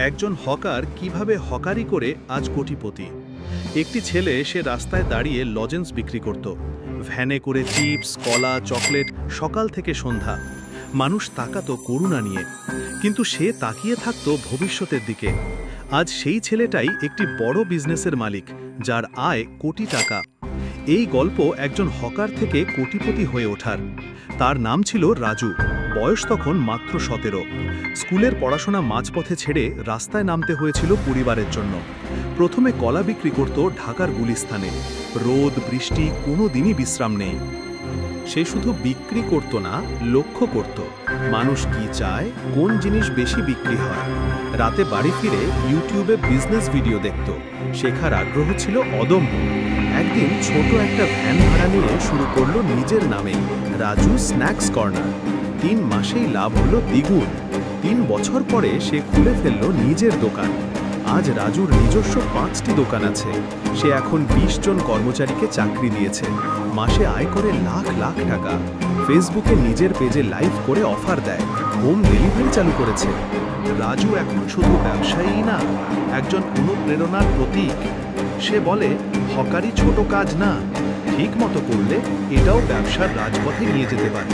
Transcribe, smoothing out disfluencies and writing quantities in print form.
একজন হকার কিভাবে হকারি করে আজ কোটিপতি। একটি ছেলে সে রাস্তায় দাঁড়িয়ে লজেন্স বিক্রি করত। ভ্যানে করে চিপস, কলা, চকলেট সকাল থেকে সন্ধ্যা। মানুষ তাকাতো করুণা নিয়ে, কিন্তু সে তাকিয়ে থাকতো ভবিষ্যতের দিকে। আজ সেই ছেলেটাই একটি বড় বিজনেসের মালিক, যার আয় কোটি টাকা। এই গল্প একজন হকার থেকে কোটিপতি হয়ে ওঠার। তার নাম ছিল রাজু। বয়স তখন মাত্র 17। স্কুলের পড়াশোনা মাঝপথে ছেড়ে রাস্তায় নামতে হয়েছিল পরিবারের জন্য। প্রথমে কলা বিক্রি করত ঢাকার গুলিস্তানে। রোদ বৃষ্টি কোনো দিনই বিশ্রাম নেই। সে শুধু বিক্রি করত না, লক্ষ্য করত মানুষ কি চায়, কোন জিনিস বেশি বিক্রি হয়। রাতে বাড়ি ফিরে ইউটিউবে বিজনেস ভিডিও দেখত। শেখার আগ্রহ ছিল অদম্য। একদিন ছোট একটা ভ্যান ভাড়া নিয়ে শুরু করলো নিজের নামে, রাজু স্ন্যাক্স কর্নার। 3 মাসেই লাভ হলো দ্বিগুণ। 3 বছর পরে সে খুলে ফেলল নিজের দোকান। আজ রাজুর নিজস্ব 5টি দোকান আছে। সে এখন 20 জন কর্মচারীকে চাকরি দিয়েছে। মাসে আয় করে লাখ লাখ টাকা। ফেসবুকে নিজের পেজে লাইভ করে অফার দেয়। হোম ডেলিভারি চালু করেছে। রাজু এখন শুধু ব্যবসায়ী না, একজন অনুপ্রেরণার প্রতীক। সে বলে, হকারি ছোট কাজ না, ঠিক মতো করলে এটাও ব্যবসার রাজপথে নিয়ে যেতে পারে।